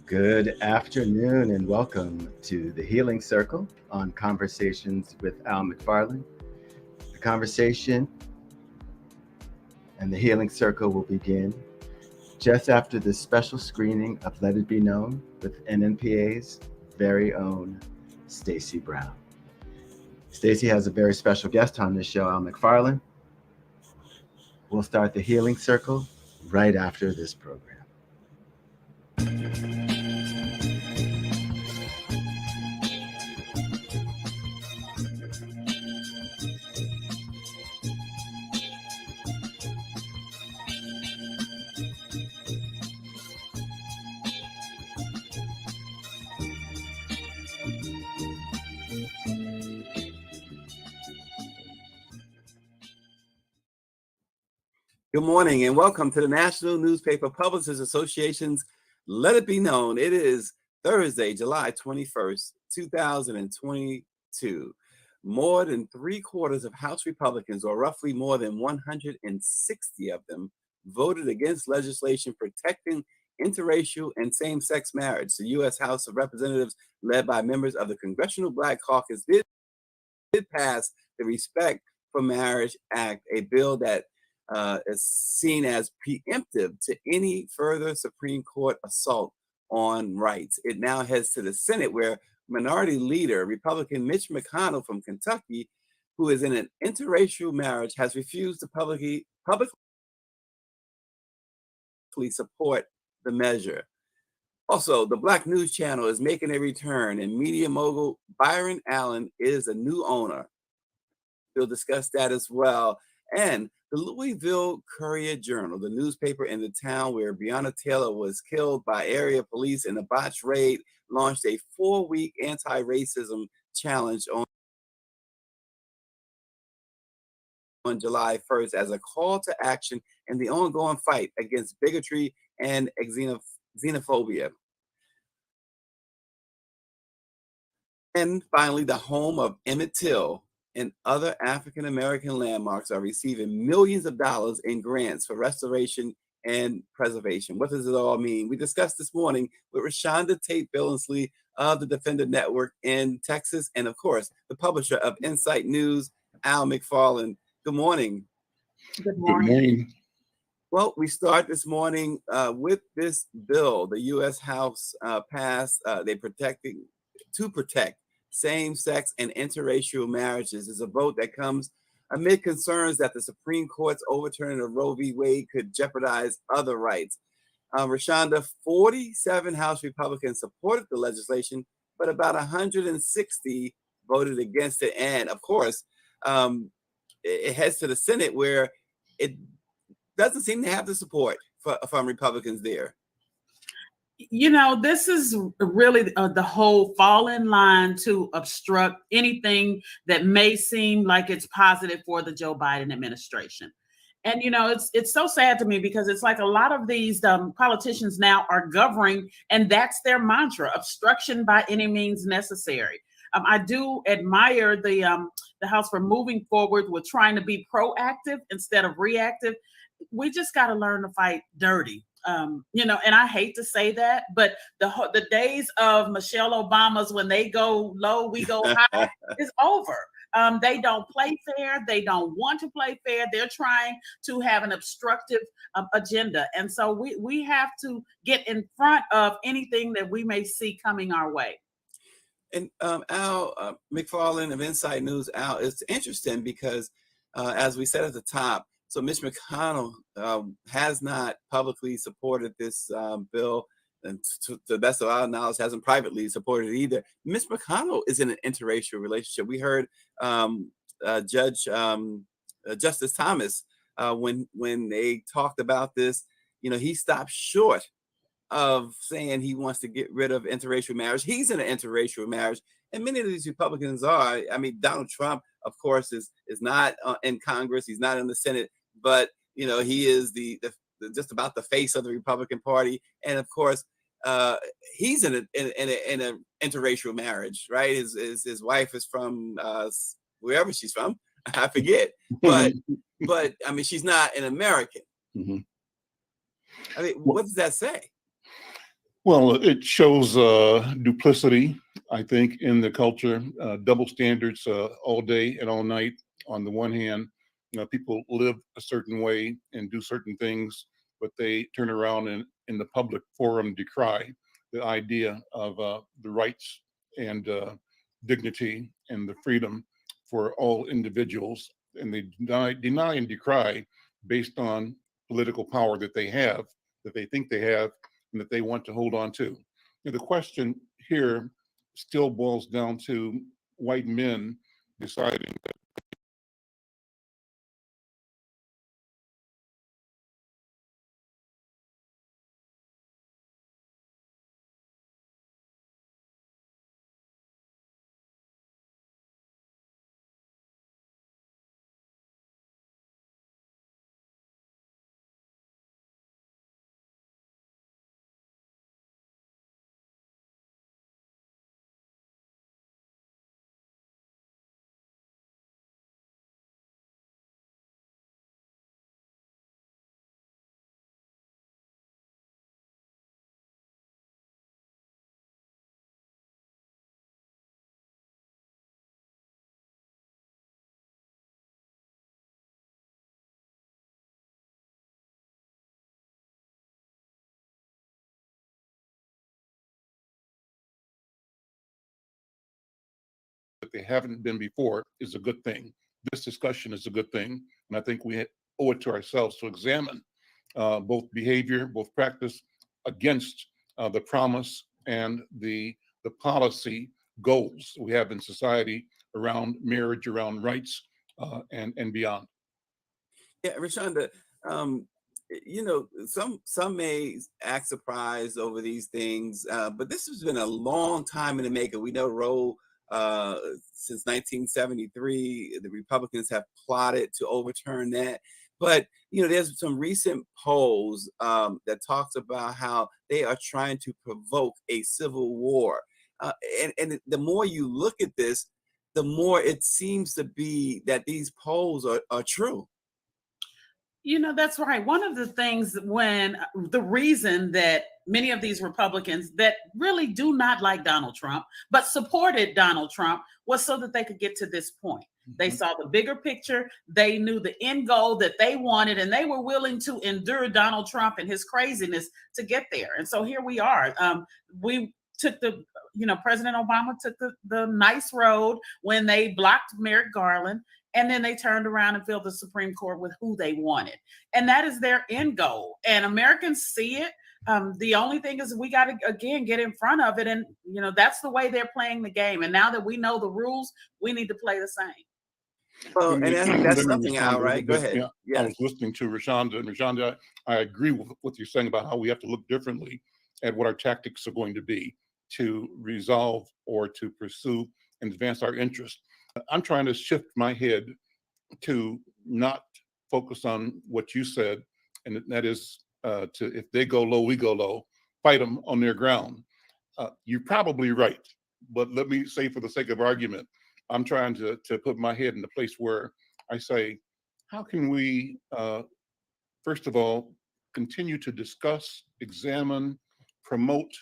Good afternoon and welcome to the Healing Circle on Conversations with Al McFarlane. The conversation and the Healing Circle will begin just after this special screening of Let It Be Known with NNPA's very own Stacey Brown. Stacey has a very special guest on this show, Al McFarlane. We'll start the Healing Circle right after this program. Good morning and welcome to the National Newspaper Publishers Association's Let It Be Known. It is Thursday, July 21st, 2022. More than 3/4 of House Republicans, or roughly more than 160 of them, voted against legislation protecting interracial and same-sex marriage. The U.S. House of Representatives, led by members of the Congressional Black Caucus, did pass the Respect for Marriage Act, a bill that is seen as preemptive to any further Supreme Court assault on rights. It now heads to the Senate, where Minority Leader, Republican Mitch McConnell from Kentucky, who is in an interracial marriage, has refused to publicly support the measure. Also, the Black News Channel is making a return, and media mogul Byron Allen is a new owner. We'll discuss that as well. And the Louisville Courier-Journal, the newspaper in the town where Breonna Taylor was killed by area police in a botched raid, launched a 4-week anti-racism challenge on July 1st as a call to action in the ongoing fight against bigotry and xenophobia. And finally, the home of Emmett Till and other African-American landmarks are receiving millions of dollars in grants for restoration and preservation. What does it all mean? We discussed this morning with Rashonda Tate Billingsley of the Defender Network in Texas, and of course, the publisher of Insight News, Al McFarlane. Good morning. Good morning. Well, we start this morning with this bill. The U.S. House passed, to protect same-sex and interracial marriages. Is a vote that comes amid concerns that the Supreme Court's overturning of Roe v. Wade could jeopardize other rights. Rashonda, 47 House Republicans supported the legislation, but about 160 voted against it. And of course, it heads to the Senate, where it doesn't seem to have the support from Republicans there. You know, this is really the whole fall in line to obstruct anything that may seem like it's positive for the Joe Biden administration. And, you know, it's so sad to me, because it's like a lot of these politicians now are governing, and that's their mantra: obstruction by any means necessary. I do admire the House for moving forward with trying to be proactive instead of reactive. We just got to learn to fight dirty. You know, and I hate to say that, but the days of Michelle Obama's when they go low, we go high is over. They don't play fair. They don't want to play fair. They're trying to have an obstructive agenda. And so we have to get in front of anything that we may see coming our way. And Al McFarlane of Insight News, Al, it's interesting because as we said at the top, so Mitch McConnell has not publicly supported this bill, and to the best of our knowledge, hasn't privately supported it either. Mitch McConnell is in an interracial relationship. We heard Justice Thomas when they talked about this. You know, he stopped short of saying he wants to get rid of interracial marriage. He's in an interracial marriage, and many of these Republicans are. I mean, Donald Trump, of course, is not in Congress. He's not in the Senate. But, you know, he is the just about the face of the Republican Party. And of course, he's in an interracial marriage, right? His wife is from wherever she's from. I forget. But I mean, she's not an American. Mm-hmm. I mean, what does that say? Well, it shows duplicity, I think, in the culture, double standards all day and all night. On the one hand, people live a certain way and do certain things, but they turn around and in the public forum decry the idea of the rights and dignity and the freedom for all individuals. And they deny and decry based on political power that they have, that they think they have, and that they want to hold on to. The question here still boils down to white men deciding that they haven't been before is a good thing. This discussion is a good thing. And I think we owe it to ourselves to examine both behavior, both practice against the promise and the policy goals we have in society around marriage, around rights, and beyond. Yeah, Rashonda, some may act surprised over these things, but this has been a long time in the making. We know Roe, since 1973, the Republicans have plotted to overturn that. But there's some recent polls that talks about how they are trying to provoke a civil war, and the more you look at this, the more it seems to be that these polls are true. That's right. One of the things when the reason that many of these Republicans that really do not like Donald Trump, but supported Donald Trump was so that they could get to this point. They saw the bigger picture. They knew the end goal that they wanted, and they were willing to endure Donald Trump and his craziness to get there. And so here we are. We took President Obama took the nice road when they blocked Merrick Garland. And then they turned around and filled the Supreme Court with who they wanted. And that is their end goal. And Americans see it. The only thing is we got to, again, get in front of it. And, that's the way they're playing the game. And now that we know the rules, we need to play the same. Well, and that's something, Al, right? Go ahead. Yeah, yes. I was listening to Rashonda. And Rashonda, I agree with what you're saying about how we have to look differently at what our tactics are going to be to resolve or to pursue and advance our interests. I'm trying to shift my head to not focus on what you said, and that is to if they go low, we go low, fight them on their ground. You're probably right, but let me say for the sake of argument, I'm trying to put my head in the place where I say, how can we, first of all, continue to discuss, examine, promote,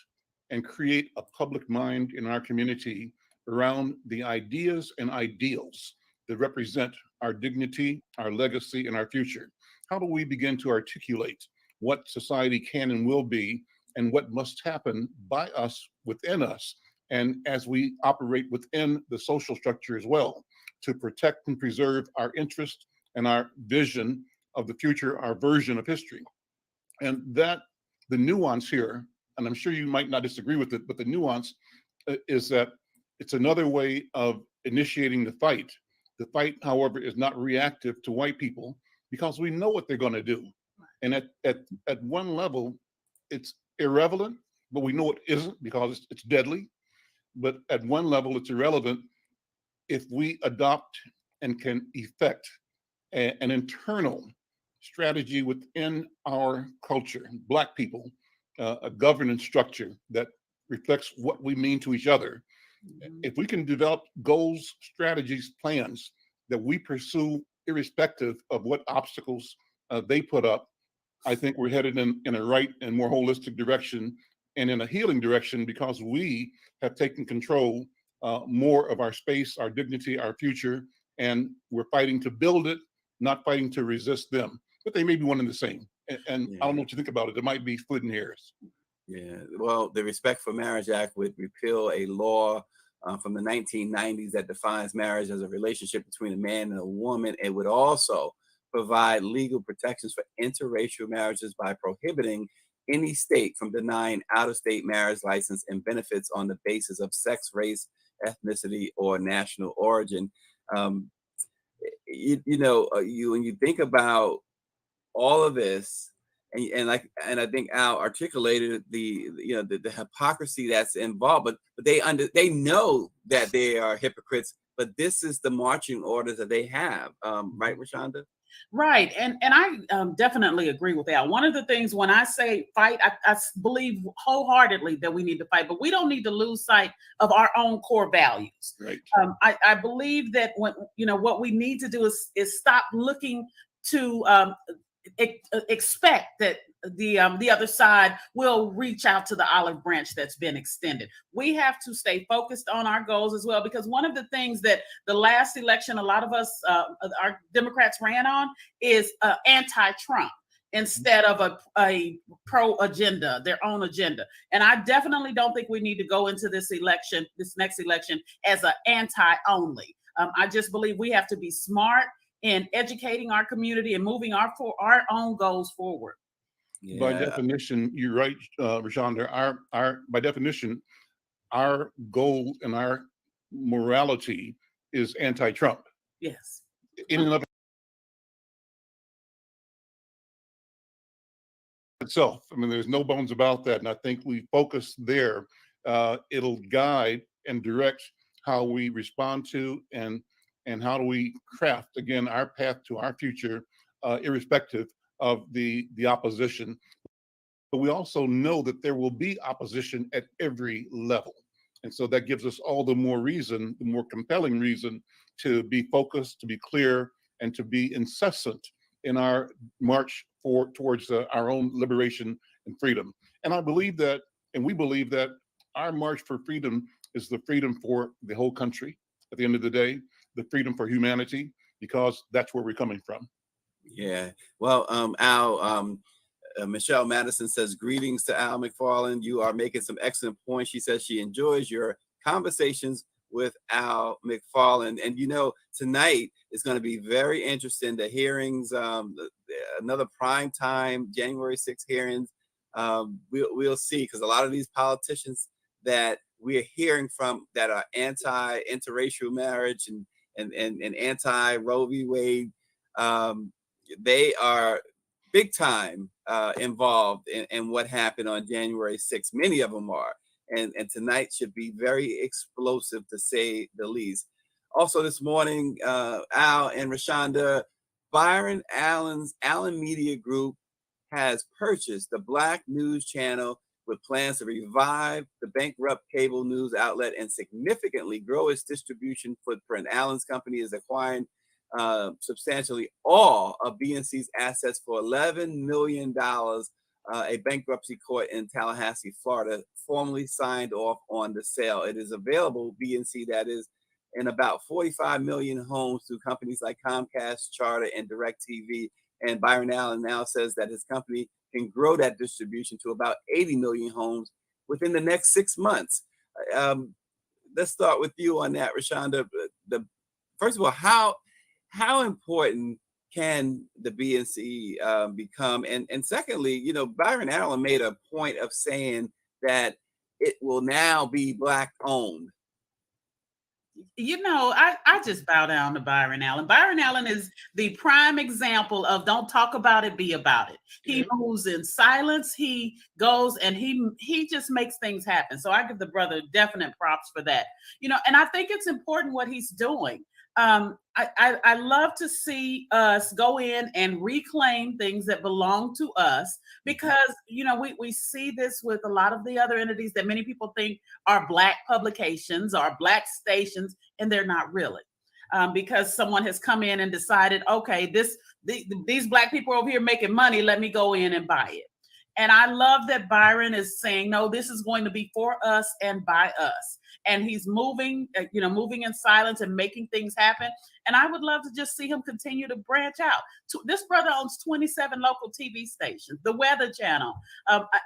and create a public mind in our community around the ideas and ideals that represent our dignity, our legacy, and our future? How do we begin to articulate what society can and will be and what must happen by us, within us, and as we operate within the social structure as well, to protect and preserve our interest and our vision of the future, our version of history? And that the nuance here, and I'm sure you might not disagree with it, but the nuance is that it's another way of initiating the fight. The fight, however, is not reactive to white people because we know what they're going to do. And at one level, it's irrelevant, but we know it isn't because it's deadly. But at one level, it's irrelevant if we adopt and can effect an internal strategy within our culture, Black people, a governance structure that reflects what we mean to each other. If we can develop goals, strategies, plans that we pursue irrespective of what obstacles they put up, I think we're headed in a right and more holistic direction and in a healing direction, because we have taken control more of our space, our dignity, our future, and we're fighting to build it, not fighting to resist them. But they may be one and the same. And I don't know what you think about it. It might be splitting hairs. Yeah, well, the Respect for Marriage Act would repeal a law from the 1990s that defines marriage as a relationship between a man and a woman. It would also provide legal protections for interracial marriages by prohibiting any state from denying out-of-state marriage license and benefits on the basis of sex, race, ethnicity, or national origin. When you think about all of this, and I think Al articulated the hypocrisy that's involved, but they know that they are hypocrites, but this is the marching orders that they have, right, Rashonda? Right. And I definitely agree with that. One of the things when I say fight, I believe wholeheartedly that we need to fight, but we don't need to lose sight of our own core values. Right. I believe that what we need to do is stop looking to expect that the other side will reach out to the olive branch that's been extended. We have to stay focused on our goals as well, because one of the things that the last election, a lot of us, our Democrats ran on is anti-Trump instead of a pro agenda, their own agenda. And I definitely don't think we need to go into this next election as an anti-only. I just believe we have to be smart in educating our community and moving our own goals forward. Yeah. By definition, you're right, Rashonda. By definition, our goal and our morality is anti-Trump. Yes. In and of itself, I mean, there's no bones about that, and I think we focus there. It'll guide and direct how we respond to and how do we craft, again, our path to our future, irrespective of the opposition. But we also know that there will be opposition at every level. And so that gives us all the more reason, the more compelling reason to be focused, to be clear, and to be incessant in our march towards our own liberation and freedom. And I believe that, and we believe that our march for freedom is the freedom for the whole country. At the end of the day, the freedom for humanity, because that's where we're coming from. Yeah. Well, Al, Michelle Madison says, greetings to Al McFarlane. You are making some excellent points. She says she enjoys your conversations with Al McFarlane. And, tonight is going to be very interesting. The hearings, another prime time, January 6th hearings. We'll see, because a lot of these politicians that we're hearing from that are anti-interracial marriage and anti-Roe v. Wade, they are big time involved in what happened on January 6th. Many of them are. And tonight should be very explosive, to say the least. Also this morning, Al and Rashonda, Byron Allen's Allen Media Group has purchased the Black News Channel with plans to revive the bankrupt cable news outlet and significantly grow its distribution footprint. Allen's company is acquiring substantially all of BNC's assets for $11 million. A bankruptcy court in Tallahassee, Florida, formally signed off on the sale. It is available, BNC, that is, in about 45 million homes through companies like Comcast, Charter, and DirecTV. And Byron Allen now says that his company can grow that distribution to about 80 million homes within the next 6 months. Let's start with you on that, Rashonda. First of all, how important can the BNC become? And secondly, Byron Allen made a point of saying that it will now be Black owned. I just bow down to Byron Allen. Byron Allen is the prime example of don't talk about it, be about it. He moves in silence. He goes and he just makes things happen. So I give the brother definite props for that. And I think it's important what he's doing. I love to see us go in and reclaim things that belong to us, because we see this with a lot of the other entities that many people think are Black publications or Black stations, and they're not really, because someone has come in and decided, okay, these Black people over here making money, let me go in and buy it. And I love that Byron is saying, no, this is going to be for us and by us. And he's moving, moving in silence and making things happen. And I would love to just see him continue to branch out. This brother owns 27 local TV stations, the Weather Channel,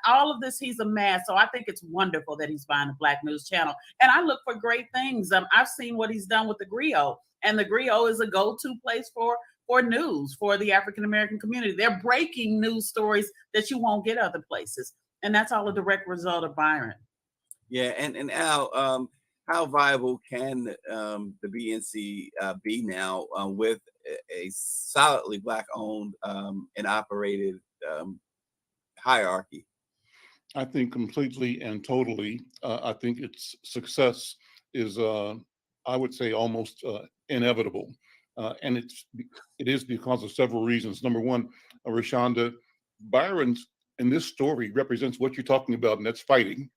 all of this he's amassed. So I think it's wonderful that he's buying the Black News Channel. And I look for great things. I've seen what he's done with the Griot, and the Griot is a go-to place for news for the African-American community. They're breaking news stories that you won't get other places. And that's all a direct result of Byron. Yeah, and Al, how viable can the BNC be now with a solidly Black-owned and operated hierarchy? I think completely and totally. I think its success is, I would say, almost inevitable. And it is because of several reasons. Number one, Rashonda, Byron's in this story represents what you're talking about, and that's fighting.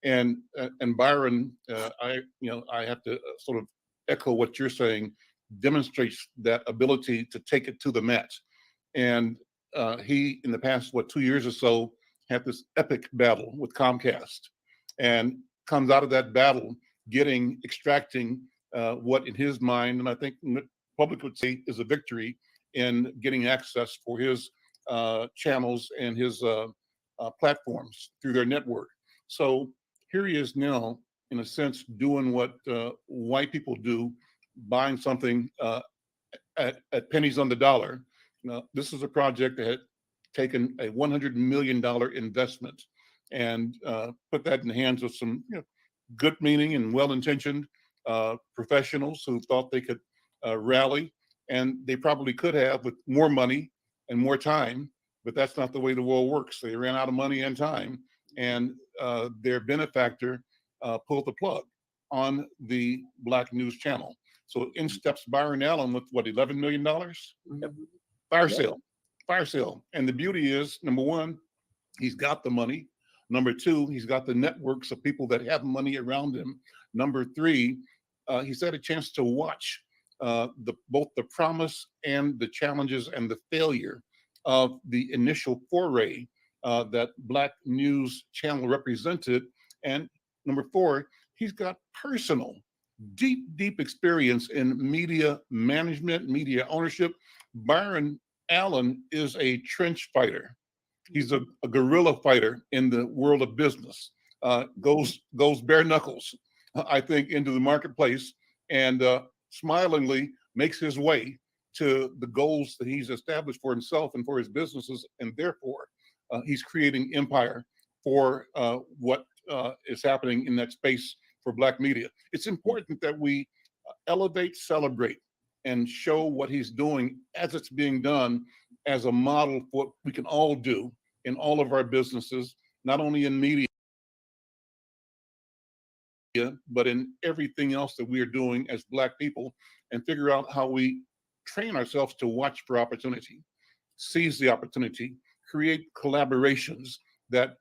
And Byron, I have to sort of echo what you're saying, demonstrates that ability to take it to the mat. And he, in the past, 2 years or so, had this epic battle with Comcast, and comes out of that battle extracting what in his mind, and I think the public would say, is a victory in getting access for his channels and his platforms through their network. So here he is now, in a sense, doing what white people do, buying something at pennies on the dollar. Now, this is a project that had taken a $100 million investment and put that in the hands of some good meaning and well-intentioned professionals who thought they could rally, and they probably could have with more money and more time, but that's not the way the world works. They ran out of money and time, and their benefactor pulled the plug on the Black News Channel. So in steps Byron Allen with $11 million? Fire sale. And the beauty is, number one, he's got the money. Number two, he's got the networks of people that have money around him. Number three, he's had a chance to watch both the promise and the challenges and the failure of the initial foray that Black News Channel represented. And number four, he's got personal, deep experience in media management, media ownership. Byron Allen is a trench fighter. He's a guerrilla fighter in the world of business. Goes bare knuckles, I think, into the marketplace, and smilingly makes his way to the goals that he's established for himself and for his businesses, and therefore he's creating empire for what is happening in that space for Black media. It's important that we elevate, celebrate, and show what he's doing as it's being done as a model for what we can all do in all of our businesses, not only in media, but in everything else that we are doing as Black people, and figure out how we train ourselves to watch for opportunity, seize the opportunity, create collaborations that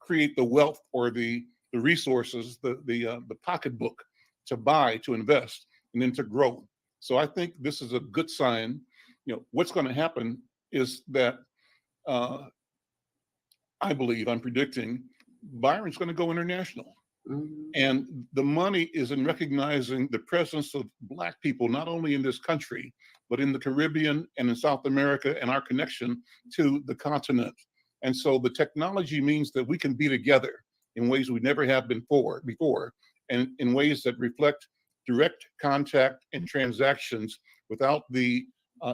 create the wealth or the resources, the pocketbook to buy, to invest, and then to grow. So I think this is a good sign. What's going to happen is that I'm predicting Byron's going to go international. And the money is in recognizing the presence of Black people, not only in this country, but in the Caribbean and in South America, and our connection to the continent. And so the technology means that we can be together in ways we never have been before, and in ways that reflect direct contact and transactions without the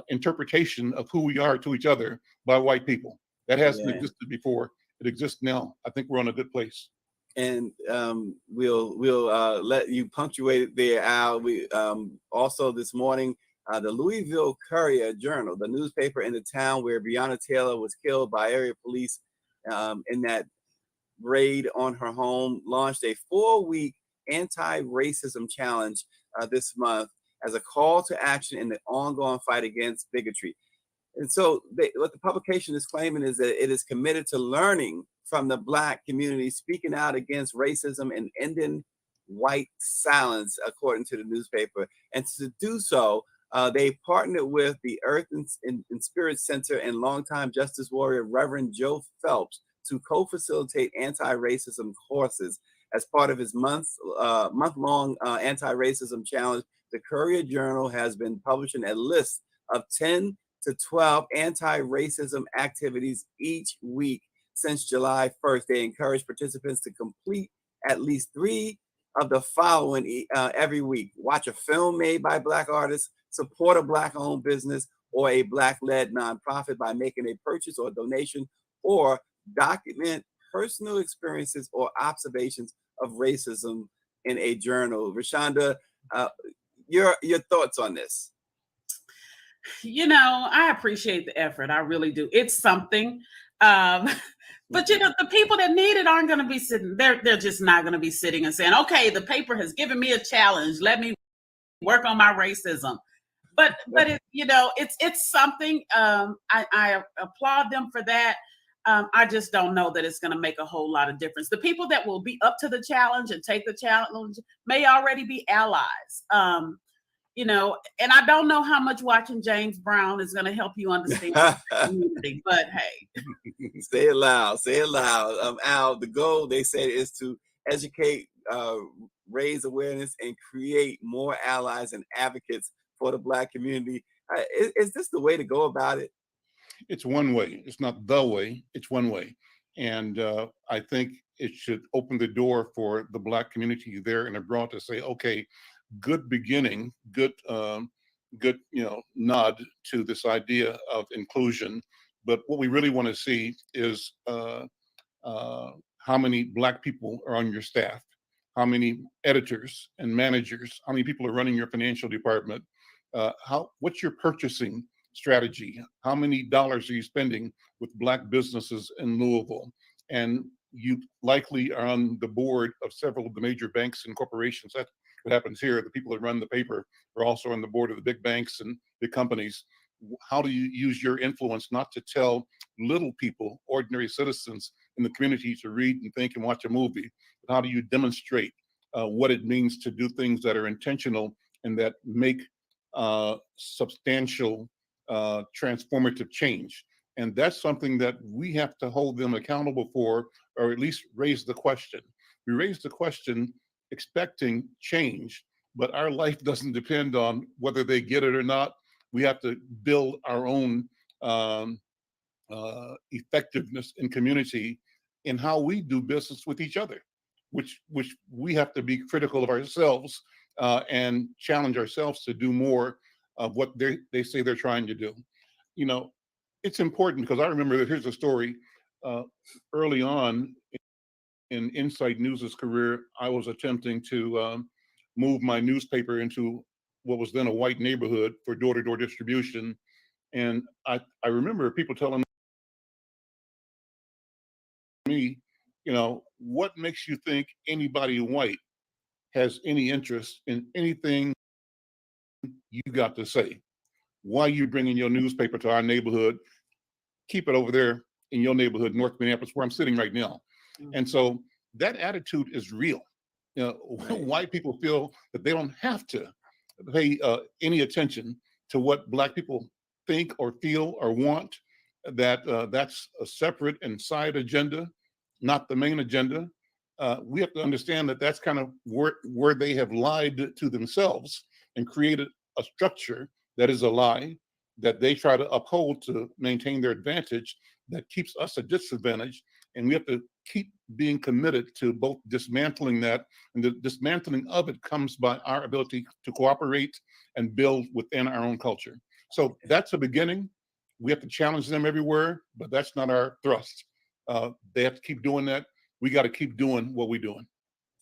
interpretation of who we are to each other by white people. That hasn't existed before. It exists now. I think we're on a good place. And we'll let you punctuate it there, Al. We also this morning, the Louisville Courier-Journal, the newspaper in the town where Breonna Taylor was killed by area police in that raid on her home, launched a 4-week anti-racism challenge this month as a call to action in the ongoing fight against bigotry. And so what the publication is claiming is that it is committed to learning from the Black community, speaking out against racism and ending white silence, according to the newspaper. And to do so, They partnered with the Earth and Spirit Center and longtime justice warrior Reverend Joe Phelps to co-facilitate anti-racism courses. As part of his month-long anti-racism challenge, the Courier Journal has been publishing a list of 10 to 12 anti-racism activities each week since July 1st. They encourage participants to complete at least 3 of the following every week: watch a film made by Black artists, support a Black-owned business or a Black-led nonprofit by making a purchase or donation, or document personal experiences or observations of racism in a journal. Rashonda, your thoughts on this? I appreciate the effort. I really do. It's something. But the people that need it aren't going to be sitting. They're just not going to be sitting and saying, "Okay, the paper has given me a challenge. Let me work on my racism." But it's something. I applaud them for that. I just don't know that it's going to make a whole lot of difference. The people that will be up to the challenge and take the challenge may already be allies. And I don't know how much watching James Brown is going to help you understand the community, but hey. Say it loud. Say it loud. Al, the goal, they said, is to educate, raise awareness, and create more allies and advocates for the Black community. Is this the way to go about it? It's one way. It's not the way. It's one way. And I think it should open the door for the Black community there and abroad to say, okay, good beginning, good nod to this idea of inclusion. But what we really want to see is how many Black people are on your staff, how many editors and managers, how many people are running your financial department, what's your purchasing strategy, how many dollars are you spending with Black businesses in Louisville, and you likely are on the board of several of the major banks and corporations. That's what happens here. The people that run the paper are also on the board of the big banks and big companies. How do you use your influence not to tell little people, ordinary citizens in the community, to read and think and watch a movie, but how do you demonstrate what it means to do things that are intentional and that make substantial transformative change? And that's something that we have to hold them accountable for, or at least raise the question. We raise the question expecting change, but our life doesn't depend on whether they get it or not. We have to build our own effectiveness in community in how we do business with each other, which we have to be critical of ourselves and challenge ourselves to do more of what they say they're trying to do. It's important because I remember that here's a story. Early on in Insight News's career, I was attempting to move my newspaper into what was then a white neighborhood for door-to-door distribution. And I remember people telling me, what makes you think anybody white has any interest in anything you got to say? Why are you bringing your newspaper to our neighborhood? Keep it over there in your neighborhood, North Minneapolis, where I'm sitting right now. And so that attitude is real. Right. White people feel that they don't have to pay any attention to what Black people think or feel or want, that that's a separate and side agenda, not the main agenda. We have to understand that that's kind of where they have lied to themselves and created a structure that is a lie that they try to uphold to maintain their advantage, that keeps us at disadvantage. And we have to keep being committed to both dismantling that, and the dismantling of it comes by our ability to cooperate and build within our own culture. So that's a beginning. We have to challenge them everywhere, but that's not our thrust. They have to keep doing that. We got to keep doing what we're doing.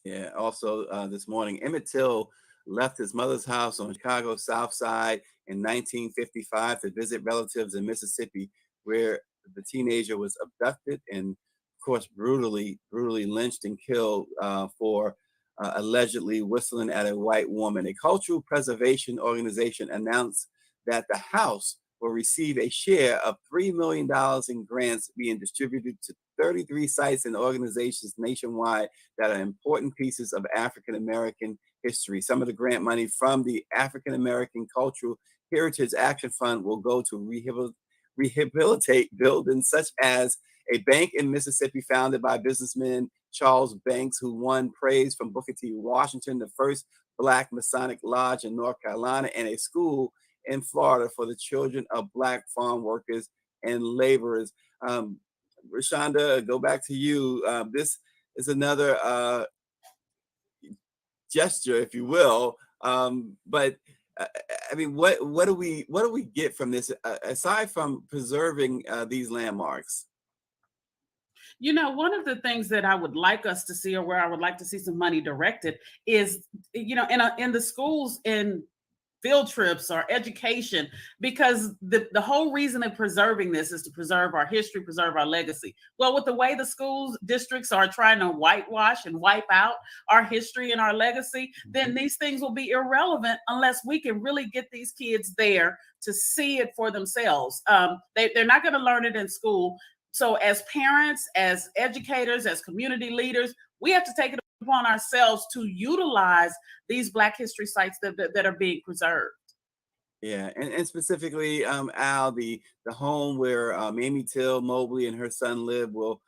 Yeah. Also, this morning, Emmett Till left his mother's house on Chicago's South Side in 1955 to visit relatives in Mississippi, where the teenager was abducted and, of course, brutally lynched and killed for allegedly whistling at a white woman. A cultural preservation organization announced that the house will receive a share of $3 million in grants being distributed to 33 sites and organizations nationwide that are important pieces of African American history. Some of the grant money from the African American Cultural Heritage Action Fund will go to rehabilitate buildings such as a bank in Mississippi founded by businessman Charles Banks, who won praise from Booker T. Washington, the first Black Masonic Lodge in North Carolina, and a school in Florida for the children of Black farm workers and laborers. Rashonda, go back to you. This is another gesture, if you will. But I mean, what do we get from this aside from preserving these landmarks? You know, one of the things that I would like us to see, or where I would like to see some money directed, is, you know, in the schools, in field trips or education, because the whole reason of preserving this is to preserve our history, preserve our legacy. Well, with the way the schools districts are trying to whitewash and wipe out our history and our legacy, then these things will be irrelevant unless we can really get these kids there to see it for themselves. They're not going to learn it in school. So as parents, as educators, as community leaders, we have to take it upon ourselves to utilize these Black history sites that are being preserved. Yeah, and specifically, Al, the home where Mamie Till Mobley and her son live will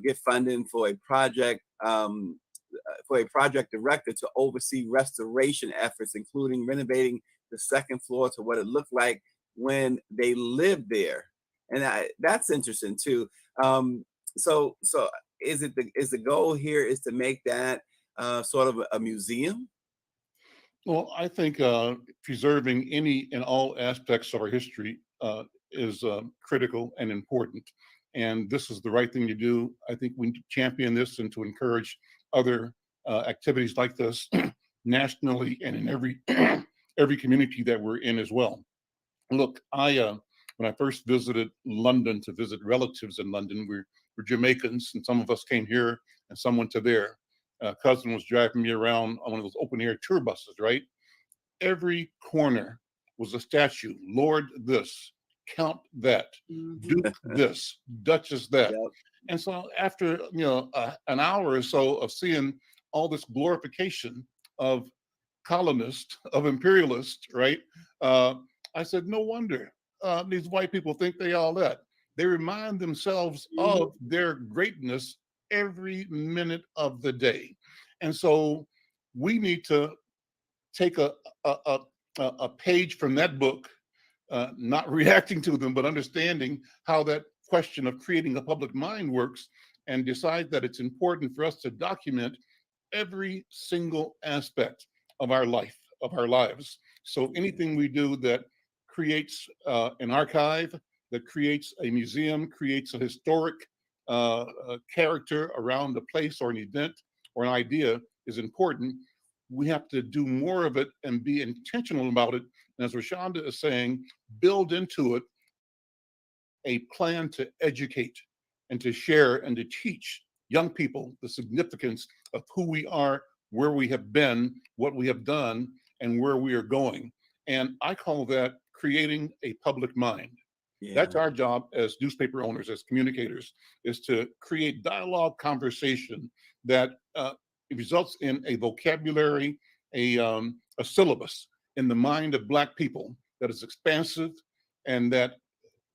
get funding for a project director to oversee restoration efforts, including renovating the second floor to what it looked like when they lived there. And that's interesting too. So is the goal here is to make that sort of a museum? Well, I think preserving any and all aspects of our history is critical and important. And this is the right thing to do. I think we need to champion this and to encourage other activities like this nationally and in every community that we're in as well. Look, when I first visited London to visit relatives in London, we're Jamaicans, and some of us came here and some went to there. Cousin was driving me around on one of those open air tour buses, right? Every corner was a statue. Lord this, Count that, Duke this, Duchess that. Yep. And so after an hour or so of seeing all this glorification of colonists, of imperialists, right? I said, no wonder these white people think they all that. They remind themselves of their greatness every minute of the day. And so we need to take a page from that book, not reacting to them, but understanding how that question of creating a public mind works, and decide that it's important for us to document every single aspect of our life, of our lives. So anything we do that creates an archive, that creates a museum, creates a historic character around a place or an event or an idea is important. We have to do more of it and be intentional about it. And as Rashonda is saying, build into it a plan to educate and to share and to teach young people the significance of who we are, where we have been, what we have done, and where we are going. And I call that creating a public mind. Yeah. That's our job as newspaper owners, as communicators, is to create dialogue, conversation that results in a vocabulary, a syllabus in the mind of Black people that is expansive and that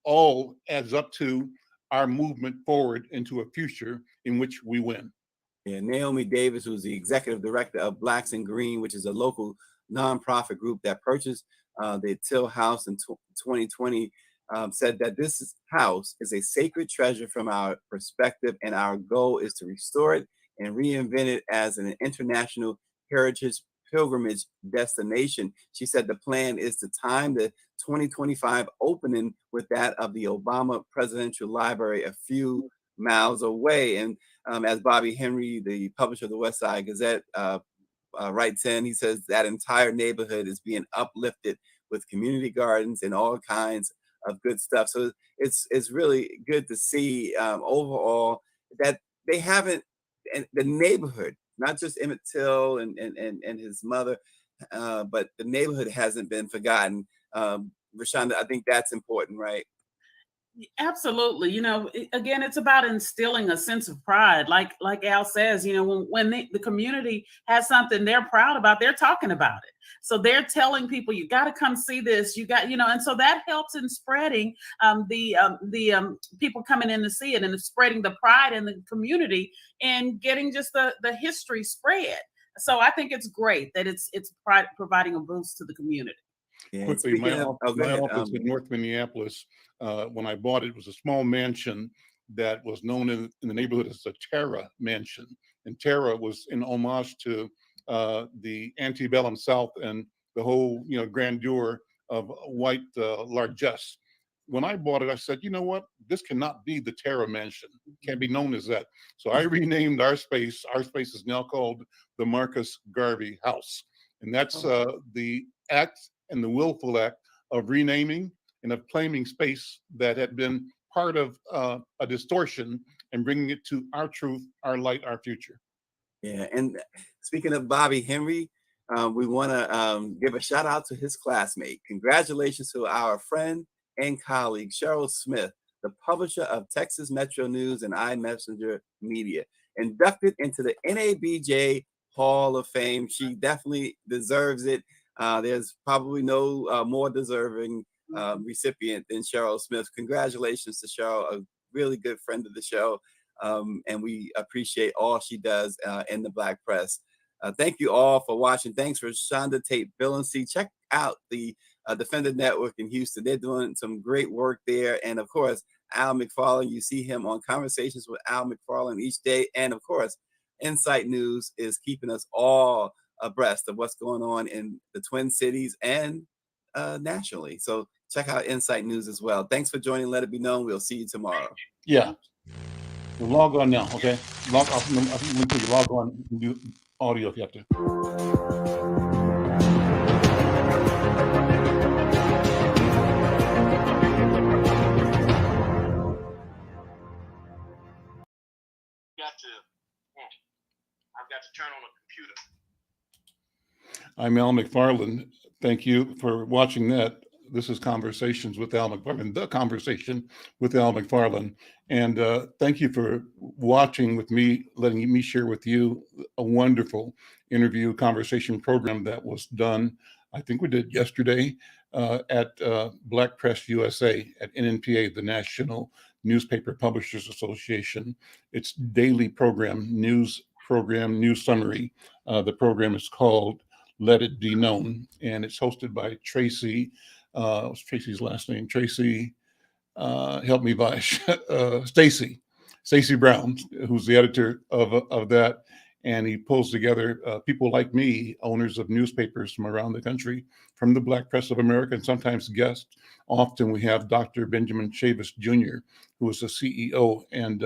all adds up to our movement forward into a future in which we win. Yeah, Naomi Davis, who's the executive director of Blacks in Green, which is a local nonprofit group that purchased the Till House in 2020, said that this house is a sacred treasure from our perspective, and our goal is to restore it and reinvent it as an international heritage pilgrimage destination. She said the plan is to time the 2025 opening with that of the Obama Presidential Library a few miles away. And as Bobby Henry, the publisher of the West Side Gazette, writes in, he says that entire neighborhood is being uplifted with community gardens and all kinds of good stuff. So it's really good to see overall that they haven't, and the neighborhood, not just Emmett Till and his mother, but the neighborhood hasn't been forgotten. Rashonda, I think that's important, right? Absolutely. Again, it's about instilling a sense of pride. Like Al says, when the community has something they're proud about, they're talking about it. So they're telling people, you got to come see this. You got, and so that helps in spreading the people coming in to see it, and it's spreading the pride in the community and getting just the history spread. So I think it's great that it's providing a boost to the community. Yeah, Quickly, my go ahead. office in North Minneapolis, when I bought it, was a small mansion that was known in the neighborhood as the Terra Mansion. And Terra was in homage to the antebellum South and the whole, grandeur of white largesse. When I bought it, I said, you know what? This cannot be the Terra Mansion. Can't be known as that. So I renamed our space. Our space is now called the Marcus Garvey House. And that's the act and the willful act of renaming and of claiming space that had been part of a distortion and bringing it to our truth, our light, our future. Yeah, and speaking of Bobby Henry, we want to give a shout out to his classmate. Congratulations to our friend and colleague, Cheryl Smith, the publisher of Texas Metro News and iMessenger Media, inducted into the NABJ Hall of Fame. She definitely deserves it. There's probably no more deserving recipient than Cheryl Smith. Congratulations to Cheryl, a really good friend of the show. And we appreciate all she does in the Black press. Thank you all for watching. Thanks for Shonda Tate Billingsley. Check out the Defender Network in Houston. They're doing some great work there. And of course, Al McFarlane, you see him on Conversations with Al McFarlane each day. And of course, Insight News is keeping us all abreast of what's going on in the Twin Cities and nationally. So check out Insight News as well. Thanks for joining. Let it be known. We'll see you tomorrow. Yeah. Well, log on now, okay? Log on, do audio if you have to. I've got to turn on a computer. I'm Al McFarlane. Thank you for watching that. This is Conversations with Al McFarlane, the conversation with Al McFarlane. And thank you for watching with me, letting me share with you a wonderful interview conversation program that was done, I think we did yesterday, at Black Press USA at NNPA, the National Newspaper Publishers Association. It's daily news summary. The program is called Let It Be Known, and it's hosted by Tracy. What's Tracy's last name? Tracy, help me, Vash. Stacy Brown, who's the editor of that, and he pulls together people like me, owners of newspapers from around the country, from the Black Press of America, and sometimes guests. Often we have Dr. Benjamin Chavis Jr., who is the CEO and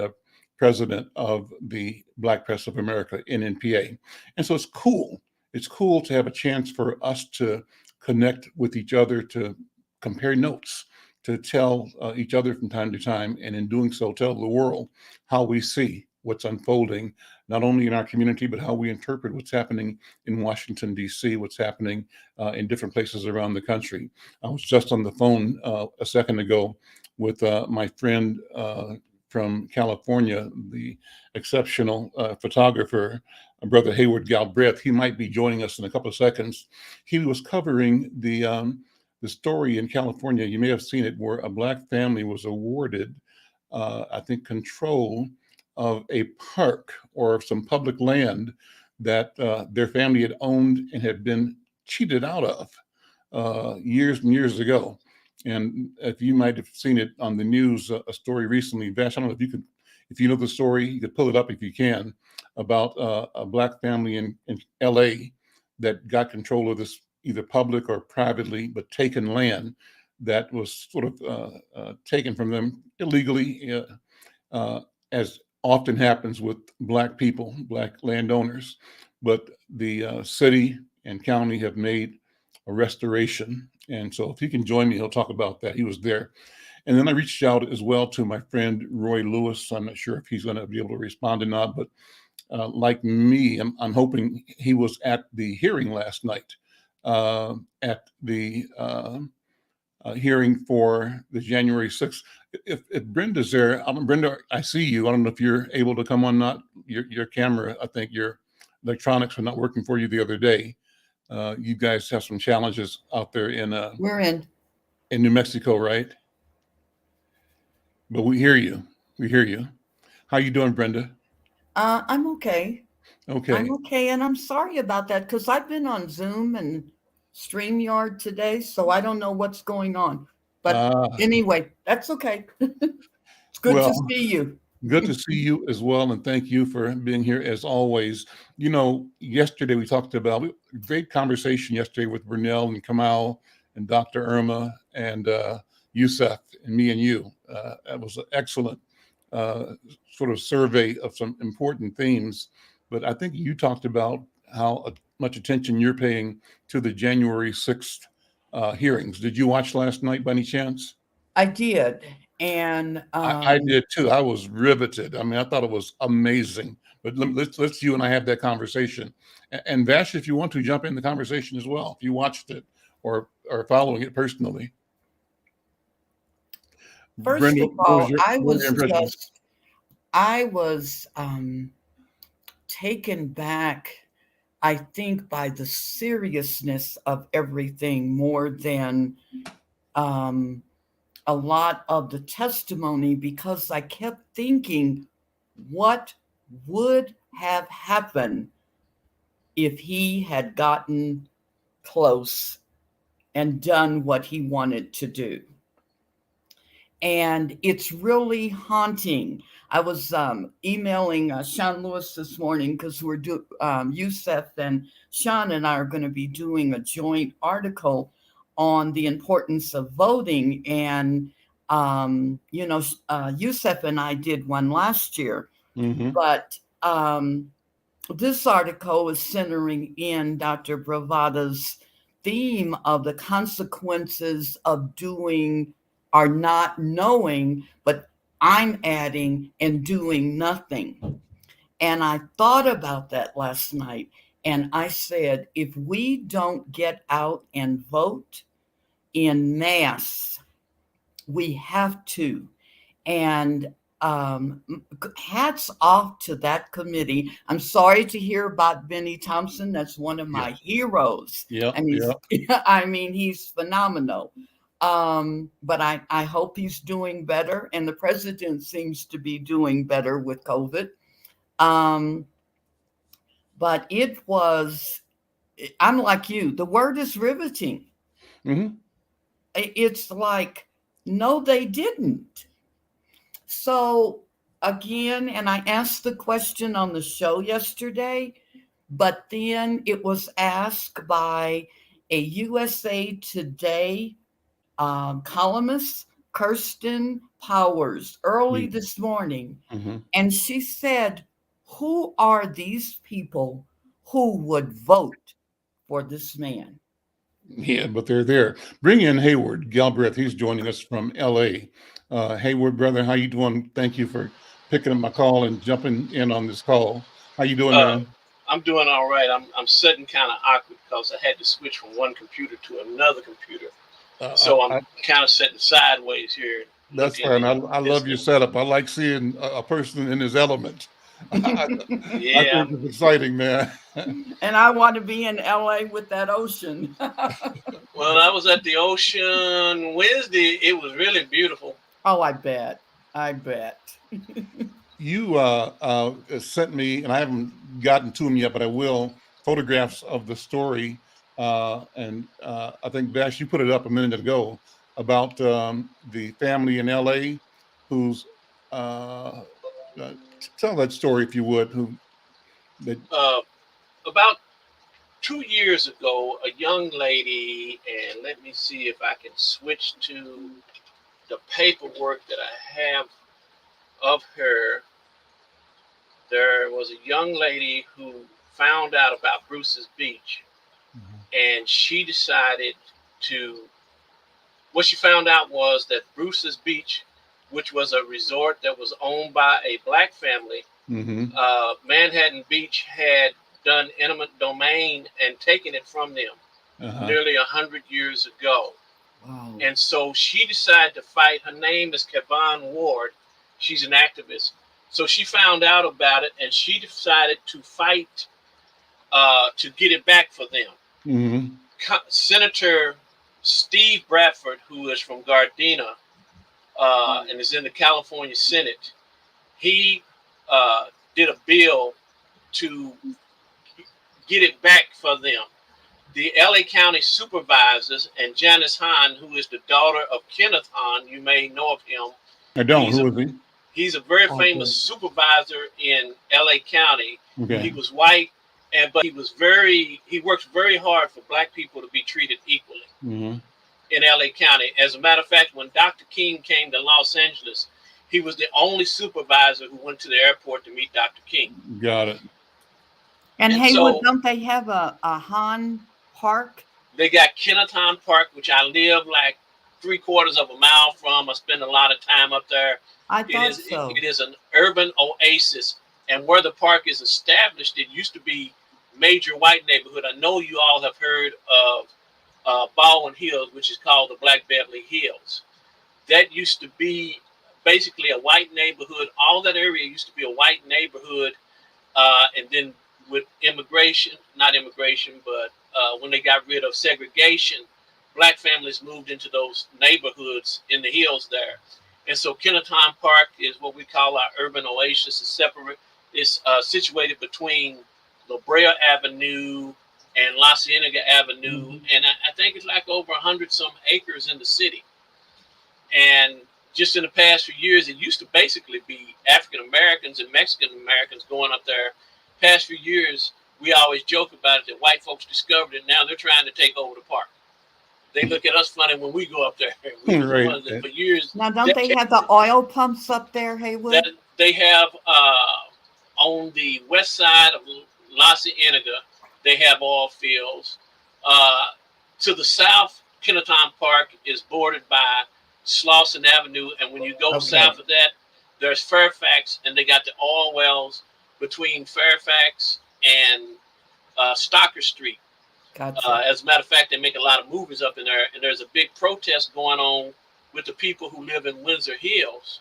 president of the Black Press of America, NNPA. And so it's cool. It's cool to have a chance for us to connect with each other, to compare notes, to tell each other from time to time, and in doing so, tell the world how we see what's unfolding, not only in our community, but how we interpret what's happening in Washington, D.C., what's happening in different places around the country. I was just on the phone a second ago with my friend from California, the exceptional photographer, Brother Hayward Galbraith. He might be joining us in a couple of seconds. He was covering the story in California. You may have seen it, where a Black family was awarded, I think, control of a park or some public land that their family had owned and had been cheated out of years and years ago. And if you might have seen it on the news, a story recently, Vash, I don't know if you know the story, you could pull it up if you can, about a Black family in LA that got control of this either public or privately, but taken land that was sort of taken from them illegally, as often happens with Black people, Black landowners. But the city and county have made a restoration. And so if he can join me, he'll talk about that. He was there. And then I reached out as well to my friend Roy Lewis. I'm not sure if he's going to be able to respond or not, but like me, I'm hoping he was at the hearing last night at the hearing for the January 6th. If Brenda's there, Brenda, I see you. I don't know if you're able to come on. Not your camera. I think your electronics were not working for you the other day. You guys have some challenges out there in We're in New Mexico, right? But we hear you. We hear you. How you doing, Brenda? I'm okay. Okay. I'm okay, and I'm sorry about that because I've been on Zoom and StreamYard today, so I don't know what's going on. But anyway, that's okay. It's good to see you. Good to see you as well, and thank you for being here as always. You know, yesterday we talked about great conversation yesterday with Burnell and Kamal and Dr. Irma and Youssef and me and you. That was an excellent sort of survey of some important themes. But I think you talked about how much attention you're paying to the January 6th hearings. Did you watch last night by any chance? I did. And I did too. I was riveted. I mean, I thought it was amazing. But let's you and I have that conversation. And Vash, if you want to jump in the conversation as well, if you watched it or are following it personally. First Brenda, of all, I was taken back, I think, by the seriousness of everything more than a lot of the testimony, because I kept thinking, what would have happened if he had gotten close and done what he wanted to do? And it's really haunting. I was emailing Sean Lewis this morning because Youssef and Sean and I are going to be doing a joint article on the importance of voting. And, Youssef and I did one last year. Mm-hmm. But this article is centering in Dr. Bravada's theme of the consequences of doing or not knowing, but I'm adding and doing nothing. And I thought about that last night. And I said, if we don't get out and vote in mass, we have to. And hats off to that committee. I'm sorry to hear about Benny Thompson. That's one of my heroes. Yeah. I mean, he's phenomenal. But I hope he's doing better. And the president seems to be doing better with COVID. But I'm like you, the word is riveting. Mm-hmm. It's like, no, they didn't. So again, and I asked the question on the show yesterday, but then it was asked by a USA Today columnist, Kirsten Powers, early this morning. Mm-hmm. And she said, who are these people who would vote for this man? Yeah, but they're there. Bring in Hayward Galbraith. He's joining us from LA. Hayward, brother, how you doing? Thank you for picking up my call and jumping in on this call. How you doing, man? I'm doing all right. I'm sitting kind of awkward because I had to switch from one computer to another computer. So I'm kind of sitting sideways here. That's fine. I love your setup. I like seeing a person in his element. I think it's exciting, man. And I want to be in LA with that ocean. Well, I was at the ocean Wednesday. It was really beautiful. Oh, I bet. You sent me, and I haven't gotten to them yet, but I will, photographs of the story. And I think, Bash, you put it up a minute ago about the family in LA who's tell that story, if you would. About 2 years ago, a young lady, and let me see if I can switch to the paperwork that I have of her. There was a young lady who found out about Bruce's Beach, and she decided what she found out was that Bruce's Beach, which was a resort that was owned by a black family, Manhattan Beach had done eminent domain and taken it from them nearly 100 years ago. Wow. And so she decided to fight. Her name is Kevon Ward. She's an activist. So she found out about it, and she decided to fight to get it back for them. Mm-hmm. Senator Steve Bradford, who is from Gardena and is in the California Senate, he did a bill to get it back for them. The LA County supervisors and Janice Hahn, who is the daughter of Kenneth Hahn, you may know of him. I don't. Who is he? He's a very famous supervisor in LA County. Okay. He was white, but he works very hard for black people to be treated equally in LA County. As a matter of fact, when Dr. King came to Los Angeles, he was the only supervisor who went to the airport to meet Dr. King. Got it. And Haywood, don't they have a Hahn Park? They got Kenneth Hahn Park, which I live like 3/4 of a mile from. I spend a lot of time up there. I thought so. It is an urban oasis. And where the park is established, it used to be major white neighborhood. I know you all have heard of Baldwin Hills, which is called the Black Beverly Hills. That used to be basically a white neighborhood. All that area used to be a white neighborhood. And then with when they got rid of segregation, black families moved into those neighborhoods in the hills there. And so Kenneth Hahn Park is what we call our urban oasis. It's situated between La Brea Avenue and La Cienega Avenue. And I think it's like over 100-some acres in the city. And just in the past few years, it used to basically be African Americans and Mexican Americans going up there. Past few years, we always joke about it that white folks discovered it. Now they're trying to take over the park. They look at us funny when we go up there. For years. Now, don't they have the oil pumps up there, Haywood? They have on the west side of La Cienega, they have oil fields. To the south, Kenneth Hahn Park is bordered by Slauson Avenue, and when you go south of that, there's Fairfax, and they got the oil wells between Fairfax and Stocker Street. Gotcha. As a matter of fact, they make a lot of movies up in there, and there's a big protest going on with the people who live in Windsor Hills,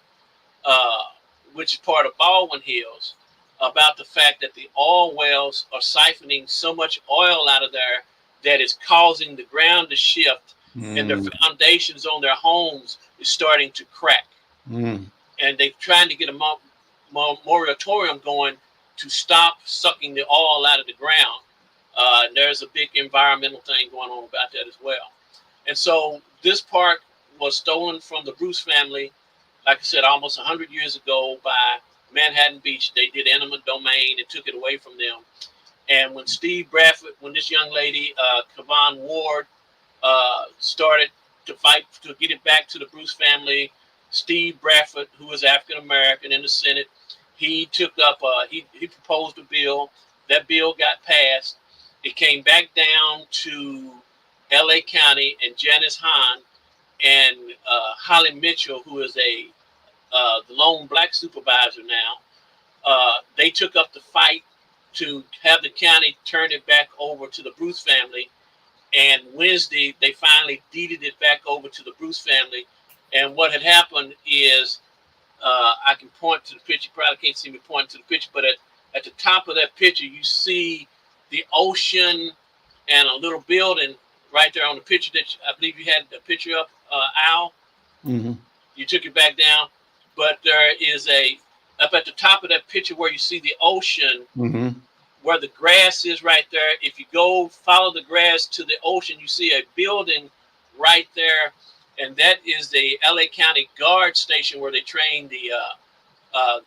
which is part of Baldwin Hills, about the fact that the oil wells are siphoning so much oil out of there that it's causing the ground to shift, and their foundations on their homes is starting to crack. And they're trying to get a moratorium going to stop sucking the oil out of the ground. There's a big environmental thing going on about that as well. And so this park was stolen from the Bruce family, like I said, almost 100 years ago by Manhattan Beach. They did eminent domain and took it away from them. And when Steve Bradford, when this young lady, Kevon Ward, started to fight to get it back to the Bruce family, Steve Bradford, who was African American in the Senate, he took up, he proposed a bill. That bill got passed. It came back down to LA County, and Janice Hahn and Holly Mitchell, who is the lone black supervisor now, they took up the fight to have the county turn it back over to the Bruce family. And Wednesday, they finally deeded it back over to the Bruce family. And what had happened is, I can point to the picture. You probably can't see me pointing to the picture, but at the top of that picture, you see the ocean and a little building right there on the picture that I believe you had the picture of, Al. You took it back down, but there is up at the top of that picture where you see the ocean, where the grass is right there. If you go follow the grass to the ocean, you see a building right there, and that is the LA County Guard Station where they train the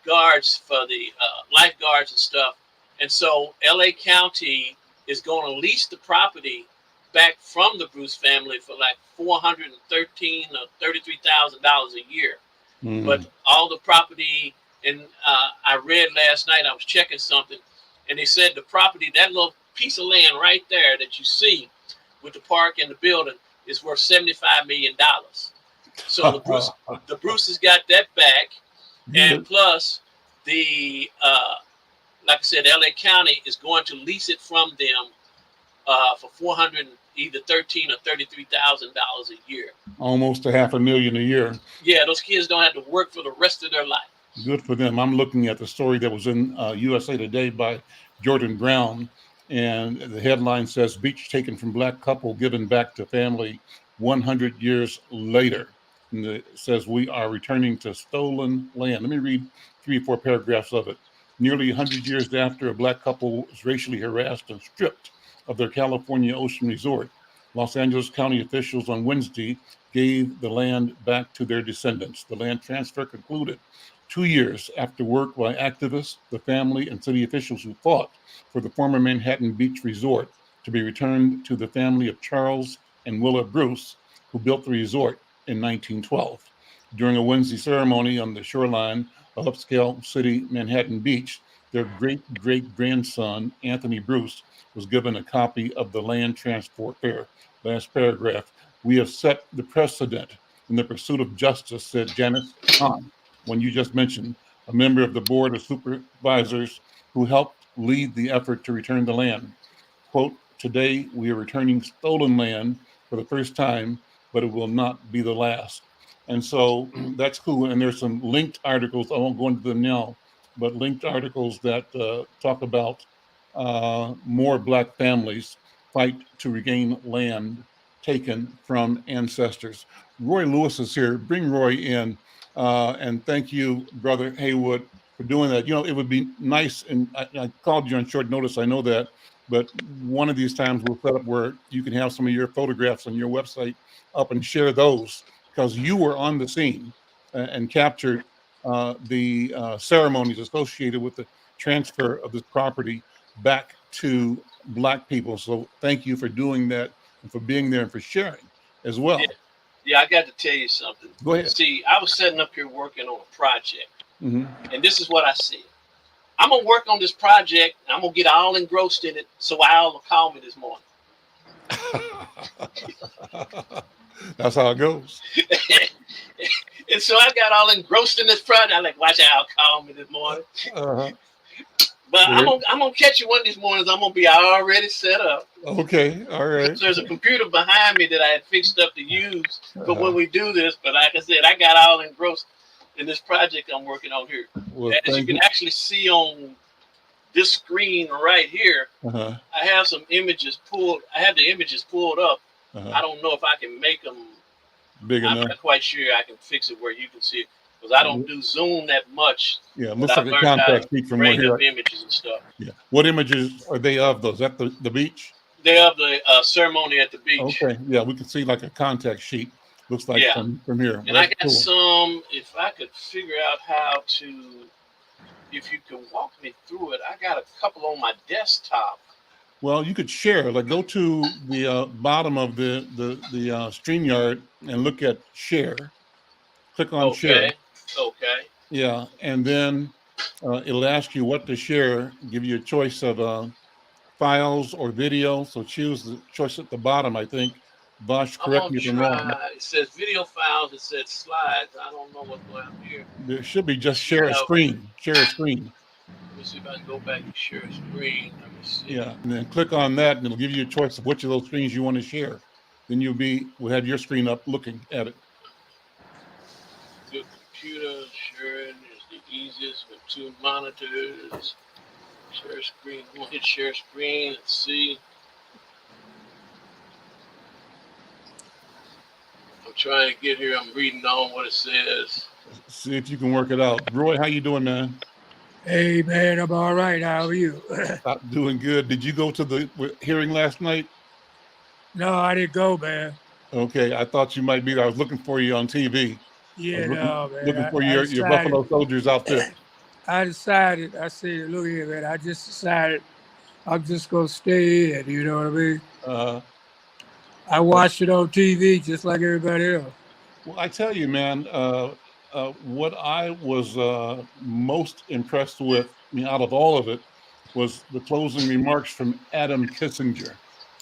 guards for the lifeguards and stuff. And so LA County is going to lease the property back from the Bruce family for like $413,000 or $33,000 a year. But all the property, and I read last night, I was checking something, and they said the property, that little piece of land right there that you see with the park and the building, is worth $75 million. So the Bruces got that back, and plus the like I said, LA County is going to lease it from them for either $13,000 or $33,000 a year. Almost $500,000 a year. Yeah, those kids don't have to work for the rest of their life. Good for them. I'm looking at the story that was in USA Today by Jordan Brown, and the headline says, "Beach taken from Black couple given back to family 100 years later." And it says, "We are returning to stolen land." Let me read 3 or 4 paragraphs of it. Nearly 100 years after a Black couple was racially harassed and stripped of their California ocean resort, Los Angeles County officials on Wednesday gave the land back to their descendants. The land transfer concluded 2 years after work by activists, the family, and city officials who fought for the former Manhattan Beach resort to be returned to the family of Charles and Willa Bruce, who built the resort in 1912. During a Wednesday ceremony on the shoreline of upscale city Manhattan Beach, their great-great-grandson, Anthony Bruce, was given a copy of the land transfer fair. Last paragraph, "We have set the precedent in the pursuit of justice," said Janice Hahn, one you just mentioned, a member of the board of supervisors who helped lead the effort to return the land. Quote, "Today we are returning stolen land for the first time, but it will not be the last." And so that's cool. And there's some linked articles, I won't go into them now, but linked articles that talk about more Black families fight to regain land taken from ancestors. Roy Lewis is here. Bring Roy in. And thank you, Brother Haywood, for doing that. You know, it would be nice, and I called you on short notice, I know that, but one of these times we'll set up where you can have some of your photographs on your website up and share those, because you were on the scene and captured the ceremonies associated with the transfer of this property back to Black people. So thank you for doing that and for being there and for sharing as well. Yeah, I got to tell you something. Go ahead. See, I was sitting up here working on a project, Mm-hmm. and this is what I said. I'm going to work on this project, and I'm going to get all engrossed in it, so Al will call me this morning. That's how it goes. And so I got all engrossed in this project. I'm like, watch Al call me this morning. Uh-huh. But I'm gonna catch you one of these mornings. I'm gonna be already set up. Okay, all right. There's a computer behind me that I had fixed up to use for when we do this. But like I said, I got all engrossed in this project I'm working on here. Well, as you can actually see on this screen right here, uh-huh. I have some images pulled. I have the images pulled up. Uh-huh. I don't know if I can make them big enough. I'm not quite sure I can fix it where you can see it, because I don't do Zoom that much. Yeah, it looks like a contact sheet from bring here. up images and stuff. Yeah. What images are they of those? At the beach? They're of the ceremony at the beach. Okay. Yeah, we can see like a contact sheet. Looks like from here. And I got some, if I could figure out how to, if you can walk me through it, I got a couple on my desktop. Well, you could share. Like, go to the bottom of the StreamYard and look at share. Click on share. Okay. Yeah, and then it'll ask you what to share. Give you a choice of files or video. So choose the choice at the bottom. I think. Bosch, correct me if I'm wrong. It says video files. It says slides. I don't know what's going on here. There should be just share a screen. Share a screen. Let me see if I can go back and share a screen. Let me see. Yeah, and then click on that, and it'll give you a choice of which of those screens you want to share. Then we'll have your screen up looking at it. Good computer sharing is the easiest with 2 monitors. Share screen. We'll hit share screen. Let's see. I'm trying to get here. I'm reading on what it says. See if you can work it out. Roy, how you doing, man? Hey, man, I'm all right. How are you? I'm doing good. Did you go to the hearing last night? No, I didn't go, man. Okay, I thought you might be there. I was looking for you on TV. Yeah, man. Looking for your Buffalo Soldiers outfit. I said, look here, man, I just decided I'm just going to stay in, you know what I mean? I watched it on TV just like everybody else. Well, I tell you, man, what I was most impressed with, out of all of it, was the closing remarks from Adam Kissinger.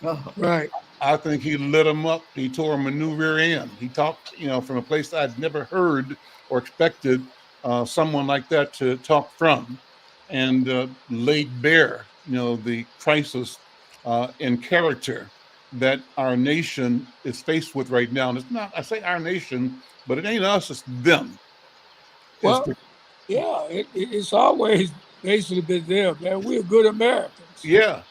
Oh, right. I think he lit him up. He tore him a new rear end. He talked, from a place I'd never heard or expected someone like that to talk from, and laid bare, the crisis in character that our nation is faced with right now. And it's not, I say our nation, but it ain't us, it's them. Well, yeah, it's always basically been there, man. We're good Americans. Yeah.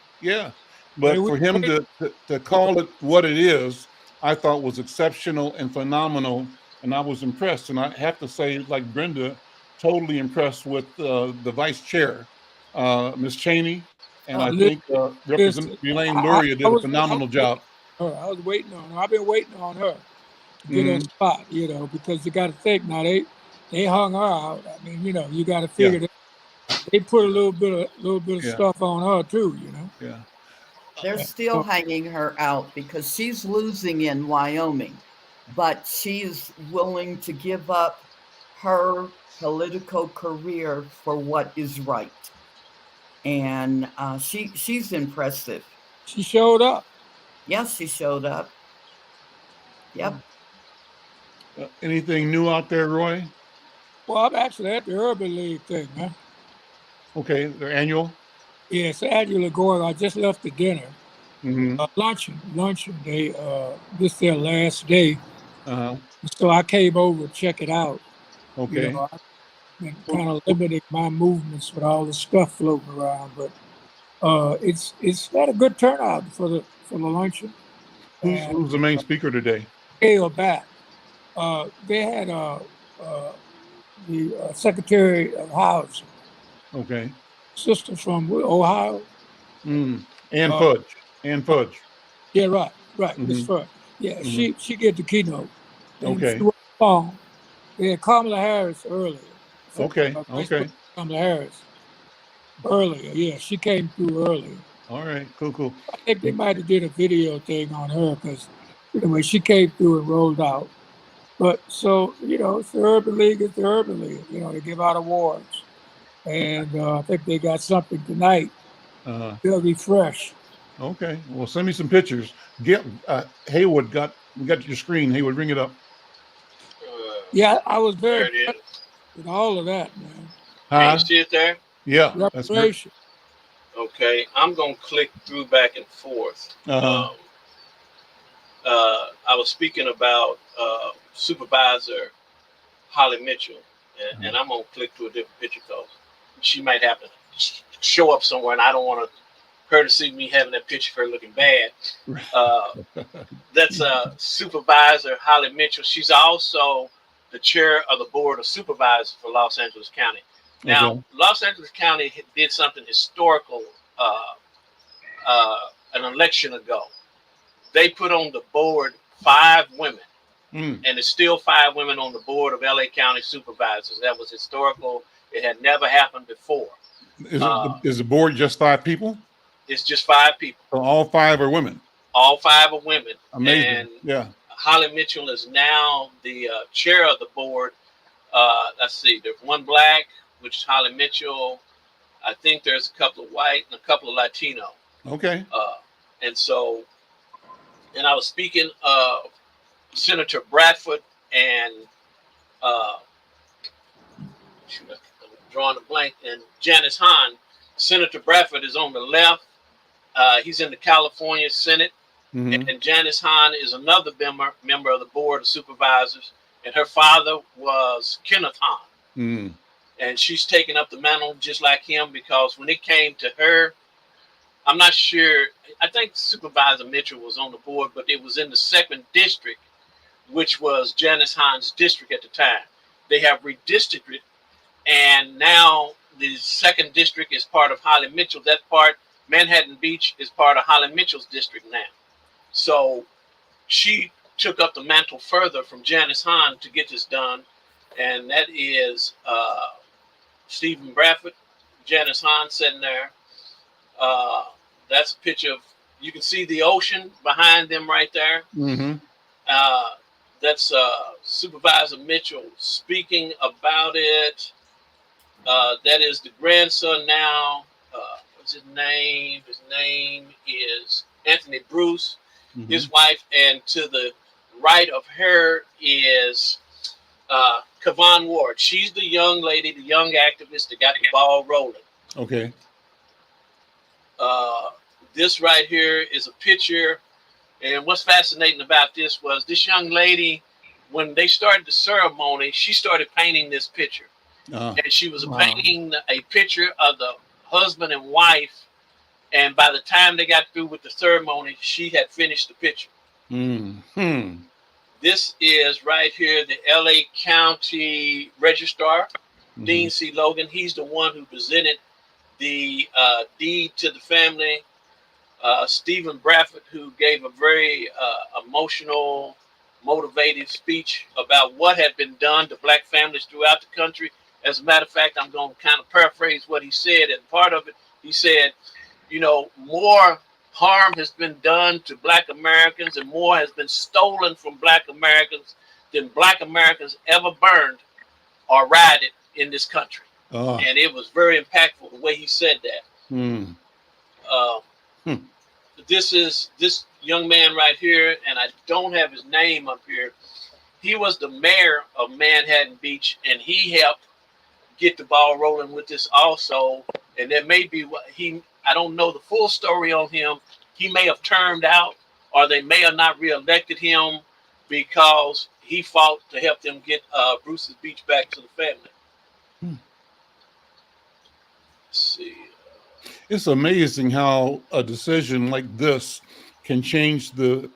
But for him to call it what it is, I thought was exceptional and phenomenal. And I was impressed. And I have to say, like Brenda, totally impressed with the vice chair, Ms. Cheney. And I think Representative Elaine Luria did a phenomenal job. I was waiting on her. I've been waiting on her to get her spot, because you got to think now they hung her out. I mean, you got to figure that they put a little bit of stuff on her too, Yeah. They're still hanging her out because she's losing in Wyoming, but she's willing to give up her political career for what is right. And she's impressive. She showed up. Yes, she showed up. Yep. Anything new out there, Roy? Well, I'm actually at the Urban League thing, man. Okay, their annual? Yeah, it's annually going. I just left the dinner. Luncheon. This their last day. So I came over to check it out. Okay. I've been kind of limiting my movements with all the stuff floating around, but it's had a good turnout for the luncheon. Who's the main speaker today? Scale back. They had the Secretary of Housing. Okay. Sister from Ohio. Ann Fudge. Ann Fudge. Yeah, right. Miss Fudge. Yeah, she get the keynote. Okay. She was on. They had Kamala Harris earlier. Okay. Kamala Harris earlier. Yeah, she came through earlier. All right. Cool. I think they might have did a video thing on her because anyway, she came through and rolled out. But so, it's the Urban League, it's the Urban League. They give out awards. And I think they got something tonight. They'll be fresh. Okay. Well, send me some pictures. Haywood we got your screen. Haywood, bring it up. Yeah, I was very impressed with all of that, man. Can you see it there? Yeah. Reparation. Okay, I'm gonna click through back and forth. I was speaking about Supervisor Holly Mitchell, and I'm gonna click to a different picture because she might have to show up somewhere, and I don't want her to see me having that picture of her looking bad. That's Supervisor Holly Mitchell. She's also the chair of the Board of Supervisors for Los Angeles County. Now, Los Angeles County did something historical an election ago. They put on the board 5 women, and there's still 5 women on the board of LA County Supervisors. That was historical. It had never happened before. Is the board just 5 people? It's just 5 people. So all 5 are women? All 5 are women. Amazing. And yeah. Holly Mitchell is now the chair of the board. Let's see, there's 1 black, which is Holly Mitchell. I think there's a couple of white and a couple of Latino. Okay. And I was speaking of Senator Bradford and I'm drawing a blank, and Janice Hahn. Senator Bradford is on the left. He's in the California Senate. And Janice Hahn is another member of the Board of Supervisors. And her father was Kenneth Hahn. And she's taken up the mantle just like him, because when it came to her, I'm not sure. I think Supervisor Mitchell was on the board, but it was in the 2nd district, which was Janice Hahn's district at the time. They have redistricted, and now the 2nd district is part of Holly Mitchell. That part, Manhattan Beach, is part of Holly Mitchell's district now. So she took up the mantle further from Janice Hahn to get this done, and that is Stephen Bradford, Janice Hahn sitting there. That's a picture of, you can see the ocean behind them right there. That's Supervisor Mitchell speaking about it. That is the grandson now. What's his name? His name is Anthony Bruce, his wife. And to the right of her is Kavon Ward. She's the young lady, the young activist that got the ball rolling. Okay. This right here is a picture. And what's fascinating about this was this young lady, when they started the ceremony, she started painting this picture. And she was painting a picture of the husband and wife. And by the time they got through with the ceremony, she had finished the picture. Mm-hmm. This is right here, the LA County Registrar, Dean C. Logan. He's the one who presented the deed to the family. Stephen Bradford, who gave a very emotional, motivated speech about what had been done to Black families throughout the country. As a matter of fact, I'm going to kind of paraphrase what he said. And part of it, he said, you know, more harm has been done to Black Americans and more has been stolen from Black Americans than Black Americans ever burned or rioted in this country. And it was very impactful the way he said that. This is this young man right here, and I don't have his name up here. He was the mayor of Manhattan Beach, and he helped get the ball rolling with this also. And there may be I don't know the full story on him. He may have turned out, or they may have not reelected him because he fought to help them get Bruce's Beach back to the family. Let's see. It's amazing how a decision like this can change the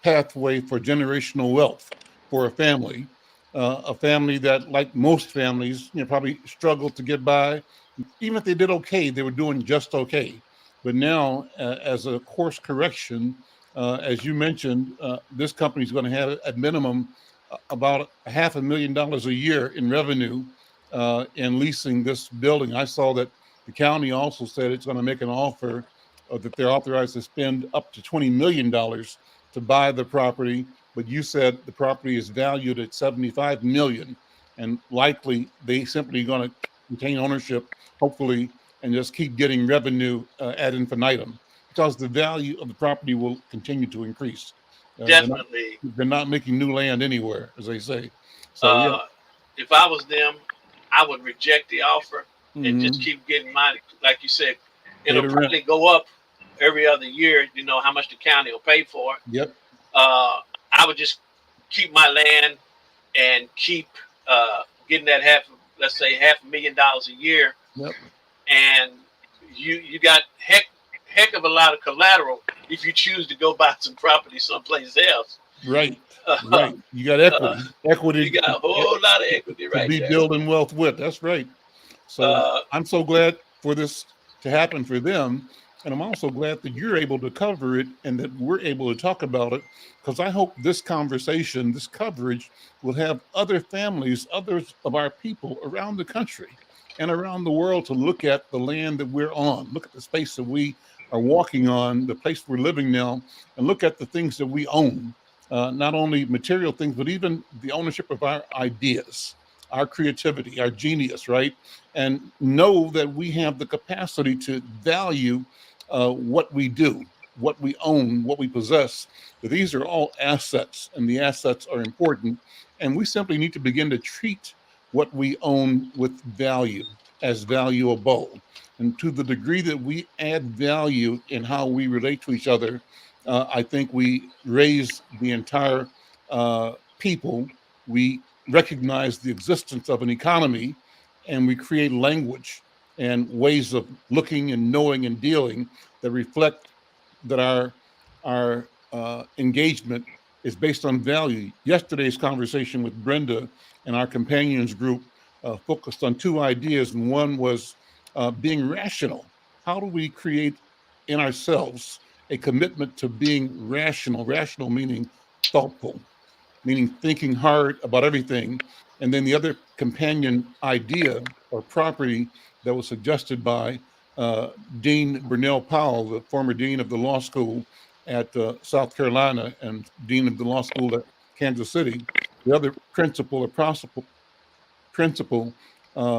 pathway for generational wealth for a family that, like most families, probably struggled to get by. Even if they did okay, they were doing just okay. But now, as a course correction, as you mentioned, this company is going to have at minimum about $500,000 a year in revenue in leasing this building. I saw that the county also said it's going to make an offer that they're authorized to spend up to $20 million to buy the property. But you said the property is valued at $75 million, and likely they simply going to retain ownership, hopefully, and just keep getting revenue ad infinitum because the value of the property will continue to increase. Definitely. They're not making new land anywhere, as they say. So if I was them, I would reject the offer and just keep getting money. Like you said, it'll probably go up every other year, you know, how much the county will pay for it. Yep. I would just keep my land and keep getting that let's say $500,000 a year. Yep. And you got heck of a lot of collateral if you choose to go buy some property someplace else. Right. Right. You got equity. Equity. You got a whole lot of equity right there. To be building wealth with. That's right. So I'm so glad for this to happen for them. And I'm also glad that you're able to cover it and that we're able to talk about it, because I hope this conversation, this coverage will have other families, others of our people around the country and around the world to look at the land that we're on, look at the space that we are walking on, the place we're living now, and look at the things that we own, not only material things, but even the ownership of our ideas, our creativity, our genius, right? And know that we have the capacity to value what we do, what we own, what we possess. But these are all assets, and the assets are important. And we simply need to begin to treat what we own with value, as valuable. And to the degree that we add value in how we relate to each other, I think we raise the entire people. We recognize the existence of an economy, and we create language and ways of looking and knowing and dealing that reflect that our engagement is based on value. Yesterday's conversation with Brenda and our companions group focused on two ideas, and one was being rational. How do we create in ourselves a commitment to being rational? Rational meaning thoughtful, meaning thinking hard about everything. And then the other companion idea or property that was suggested by Dean Burnell Powell, the former dean of the law school at South Carolina and dean of the law school at Kansas City. The other principle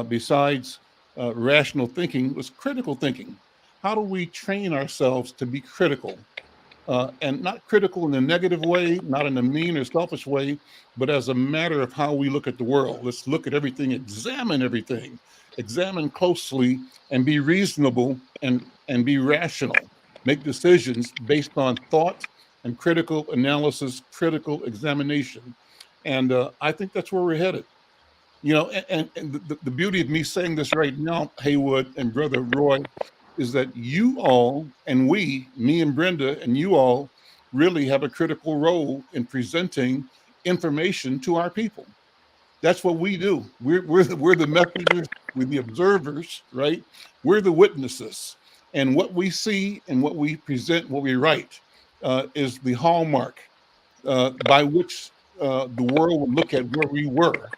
besides rational thinking was critical thinking. How do we train ourselves to be critical? And not critical in a negative way, not in a mean or selfish way, but as a matter of how we look at the world. Let's look at everything, examine closely, and be reasonable and be rational. make decisions based on thought and critical analysis, critical examination. And I think that's where we're headed. You know, and the beauty of me saying this right now, Haywood and Brother Roy, is that you all and we, me and Brenda and you all, really have a critical role in presenting information to our people. That's what we do. We're the messengers, we're the observers, right? We're the witnesses. And what we see and what we present, what we write, is the hallmark by which the world will look at where we were.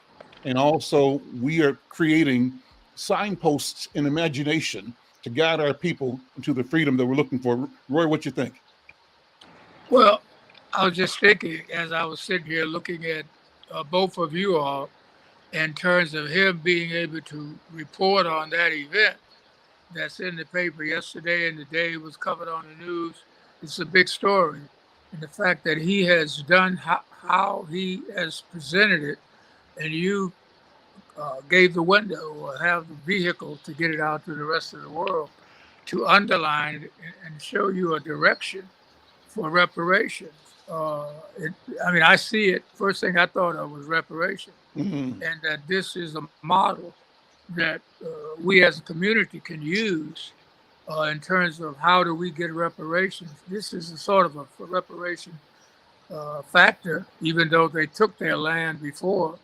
And also, we are creating signposts in imagination to guide our people to the freedom that we're looking for. Roy, what you think? Well, I was just thinking as I was sitting here looking at both of you all in terms of him being able to report on that event that's in the paper yesterday and today was covered on the news. It's a big story. And the fact that he has done how he has presented it, and you gave the window or have the vehicle to get it out to the rest of the world to underline it and show you a direction for reparations. I see it. First thing I thought of was reparation, and that this is a model that we as a community can use in terms of how do we get reparations. This is a sort of a reparation factor, even though they took their land before.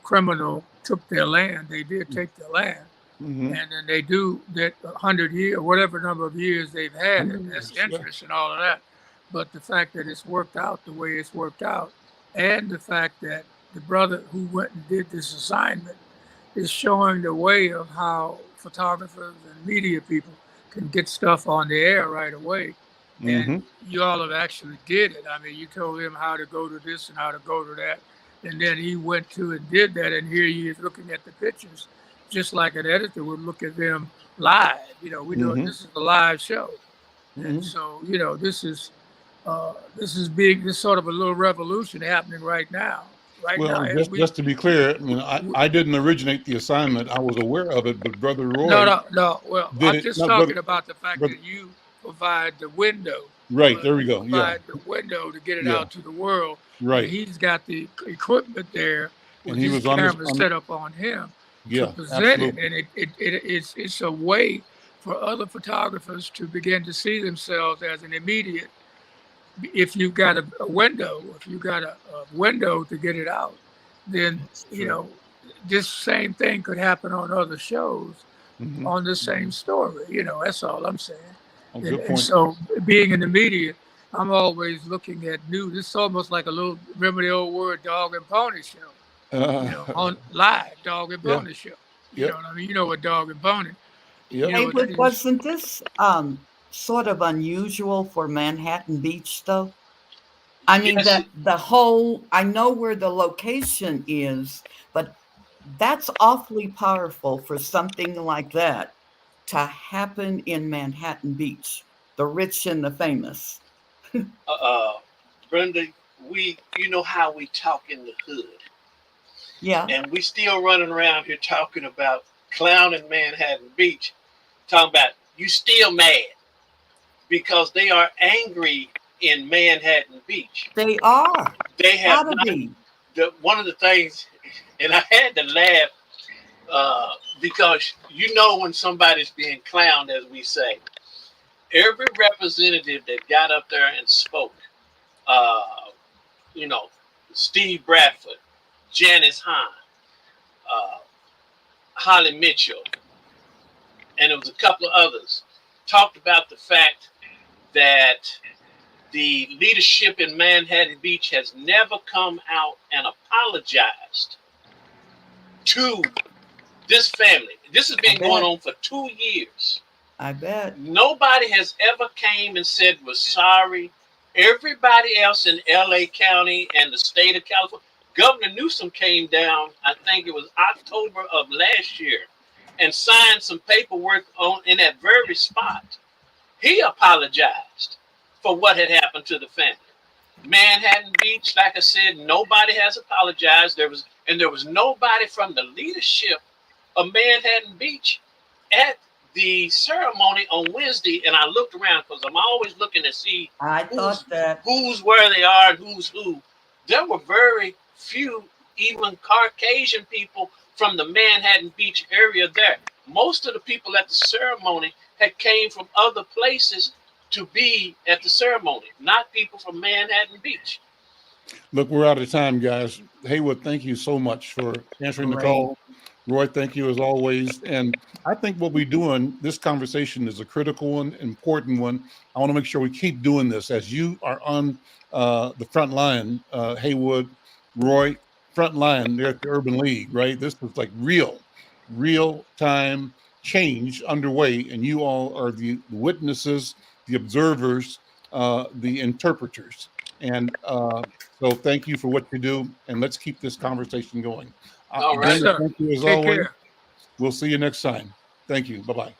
Criminal took their land. They did take their land. And then they do that 100 years, whatever number of years they've had it, that's interest and all of that. But the fact that it's worked out the way it's worked out, and the fact that the brother who went and did this assignment is showing the way of how photographers and media people can get stuff on the air right away. And you all have actually did it. I mean, you told him how to go to this and how to go to that. And then he went to and did that. And here he is looking at the pictures, just like an editor would look at them live. You know, we know this is a live show. And so, you know, this is sort of a little revolution happening right now. Just to be clear, I didn't originate the assignment. I was aware of it, but Brother Roy. No. Well, I'm just talking about the fact that you provide the window. Right, there we go. Provide the window to get it out to the world. Right. And he's got the equipment there with and he his camera set up on him to present it. And it's a way for other photographers to begin to see themselves as an immediate. If you've got a window, to get it out, then you know this same thing could happen on other shows on the same story. You know, that's all I'm saying. And so, being in the media, I'm always looking at news. It's almost like a little, remember the old word, dog and pony show. You know, on live, dog and pony show. You know what I mean? You know what dog and pony. Hey, but wasn't this sort of unusual for Manhattan Beach, though? I mean, that the whole, I know where the location is, but that's awfully powerful for something like that to happen in Manhattan Beach, the rich and the famous. Brenda, you know how we talk in the hood. Yeah. And we still running around here talking about clowning Manhattan Beach, talking about you still mad because they are angry in Manhattan Beach. They are. They have one of the things, and I had to laugh because you know when somebody's being clowned, as we say. Every representative that got up there and spoke, you know, Steve Bradford, Janice Hahn, Holly Mitchell, and there was a couple of others, talked about the fact that the leadership in Manhattan Beach has never come out and apologized to this family. This has been going on for 2 years. I bet. Nobody has ever came and said we're sorry. Everybody else in LA County and the state of California, Governor Newsom came down, I think it was October of last year, and signed some paperwork in that very spot. He apologized for what had happened to the family. Manhattan Beach, like I said, nobody has apologized. There was nobody from the leadership of Manhattan Beach at the ceremony on Wednesday, and I looked around because I'm always looking to see I thought that. who's where they are and who's who. There were very few, even Caucasian people from the Manhattan Beach area there. Most of the people at the ceremony had came from other places to be at the ceremony, not people from Manhattan Beach. Look, we're out of time, guys. Haywood, thank you so much for answering the call. Roy, thank you as always. And I think what we're doing, this conversation is a critical one, important one. I want to make sure we keep doing this as you are on the front line, Haywood, Roy, front line there at the Urban League, right? This is like real time change underway. And you all are the witnesses, the observers, the interpreters. And so thank you for what you do. And let's keep this conversation going. All right. Brenda, thank you as Take always. care. We'll see you next time. Thank you. Bye-bye.